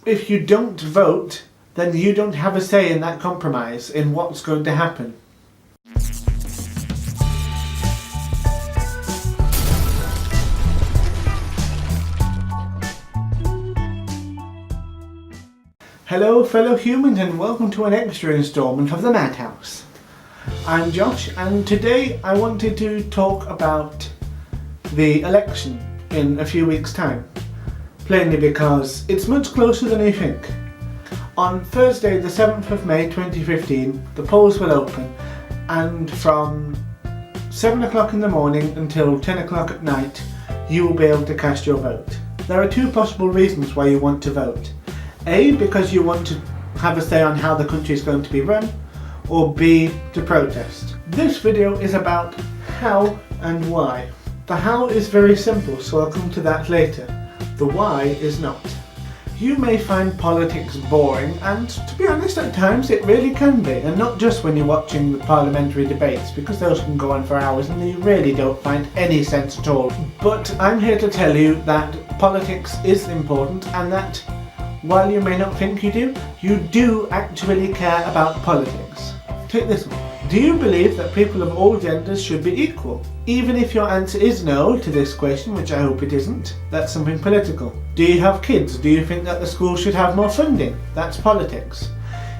If you don't vote, then you don't have a say in that compromise, in what's going to happen. Hello fellow humans, and welcome to an extra instalment of the Madhouse. I'm Josh, and today I wanted to talk about the election in a few weeks' time. Plainly because it's much closer than you think. On Thursday the 7th of May 2015, the polls will open, and from 7 o'clock in the morning until 10 o'clock at night you will be able to cast your vote. There are two possible reasons why you want to vote. A, because you want to have a say on how the country is going to be run, or B, to protest. This video is about how and why. The how is very simple, so I'll come to that later. The why is not. You may find politics boring, and to be honest, at times it really can be, and not just when you're watching the parliamentary debates, because those can go on for hours and you really don't find any sense at all. But I'm here to tell you that politics is important, and that while you may not think you do actually care about politics. Take this one. Do you believe that people of all genders should be equal? Even if your answer is no to this question, which I hope it isn't, that's something political. Do you have kids? Do you think that the school should have more funding? That's politics.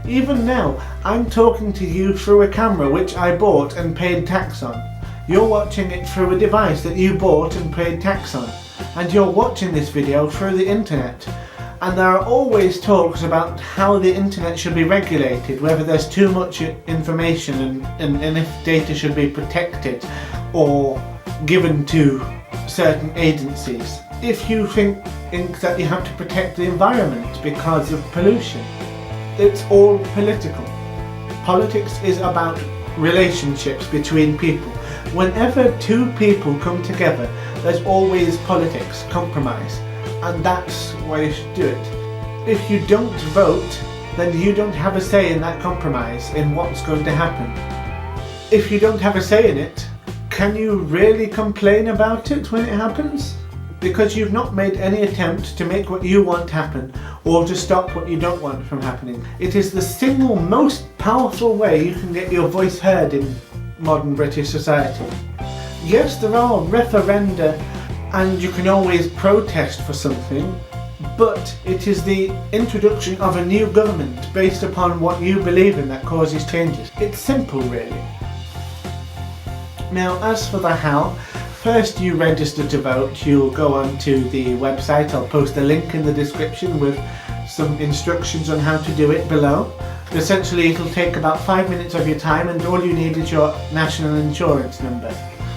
Even now, I'm talking to you through a camera which I bought and paid tax on. You're watching it through a device that you bought and paid tax on. And you're watching this video through the internet. And there are always talks about how the internet should be regulated, whether there's too much information and if data should be protected or given to certain agencies. If you think that you have to protect the environment because of pollution, it's all political. Politics is about relationships between people. Whenever two people come together, there's always politics, compromise. And that's why you should do it. If you don't vote, then you don't have a say in that compromise, in what's going to happen. If you don't have a say in it, can you really complain about it when it happens? Because you've not made any attempt to make what you want happen, or to stop what you don't want from happening. It is the single most powerful way you can get your voice heard in modern British society. Yes, there are referenda, and you can always protest for something, but it is the introduction of a new government based upon what you believe in that causes changes. It's simple, really. Now, as for the how, first you register to vote. You'll go onto the website. I'll post a link in the description with some instructions on how to do it below. Essentially, it'll take about 5 minutes of your time, and all you need is your national insurance number.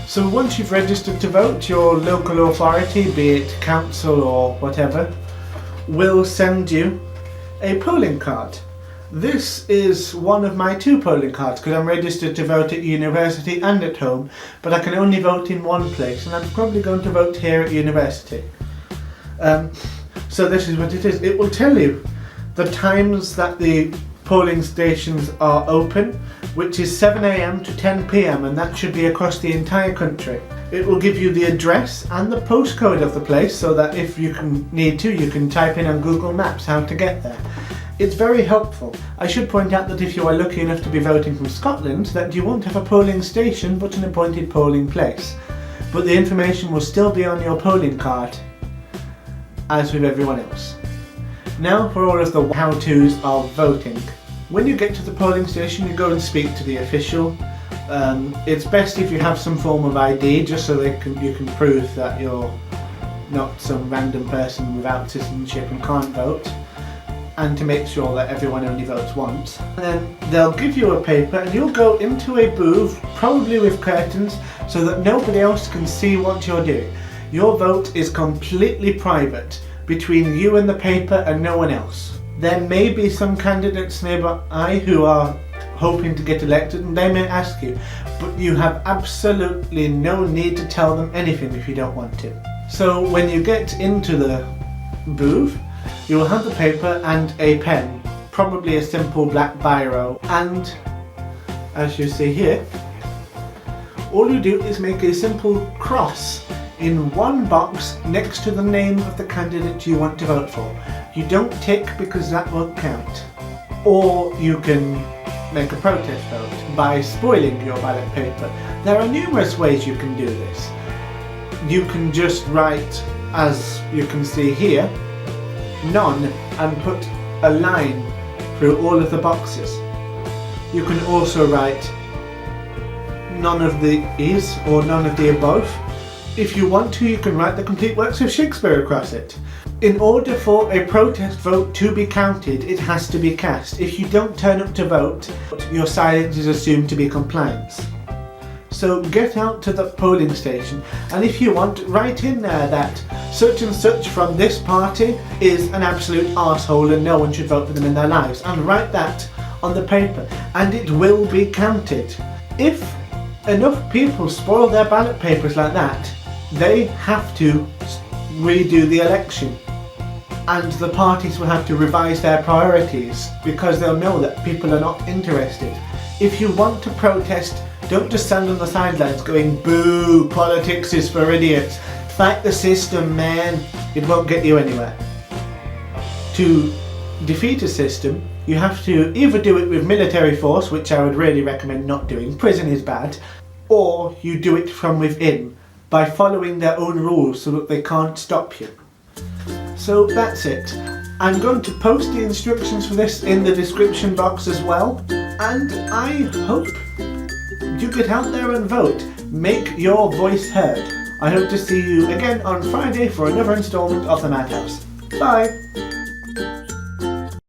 So once you've registered to vote, your local authority, be it council or whatever, will send you a polling card. This is one of my two polling cards because I'm registered to vote at university and at home, but I can only vote in one place, and I'm probably going to vote here at university. So this is what it is. It will tell you the times that the polling stations are open, which is 7 AM to 10 PM, and that should be across the entire country. It will give you the address and the postcode of the place, so that if you need to, you can type in on Google Maps how to get there. It's very helpful. I should point out that if you are lucky enough to be voting from Scotland, that you won't have a polling station but an appointed polling place. But the information will still be on your polling card, as with everyone else. Now for all of the how-tos of voting. When you get to the polling station, you go and speak to the official. It's best if you have some form of ID, just so you can prove that you're not some random person without citizenship and can't vote, and to make sure that everyone only votes once. And then they'll give you a paper, and you'll go into a booth, probably with curtains, so that nobody else can see what you're doing. Your vote is completely private, between you and the paper and no one else. There may be some candidates nearby who are hoping to get elected, and they may ask you, but you have absolutely no need to tell them anything if you don't want to. So when you get into the booth, you will have the paper and a pen, probably a simple black biro, and as you see here, all you do is make a simple cross in one box next to the name of the candidate you want to vote for. You don't tick because that won't count. Or you can make a protest vote by spoiling your ballot paper. There are numerous ways you can do this. You can just write, as you can see here, none, and put a line through all of the boxes. You can also write none of the is or none of the above. If you want to, you can write the complete works of Shakespeare across it. In order for a protest vote to be counted, it has to be cast. If you don't turn up to vote, your silence is assumed to be compliance. So get out to the polling station, and if you want, write in there that such and such from this party is an absolute arsehole and no one should vote for them in their lives, and write that on the paper, and it will be counted. If enough people spoil their ballot papers like that, they have to redo the election, and the parties will have to revise their priorities because they'll know that people are not interested. If you want to protest, don't just stand on the sidelines going, boo, politics is for idiots. Fight the system, man. It won't get you anywhere. To defeat a system, you have to either do it with military force, which I would really recommend not doing, prison is bad, or you do it from within by following their own rules so that they can't stop you. So that's it. I'm going to post the instructions for this in the description box as well, and I hope you get out there and vote. Make your voice heard. I hope to see you again on Friday for another instalment of the Madhouse. Bye!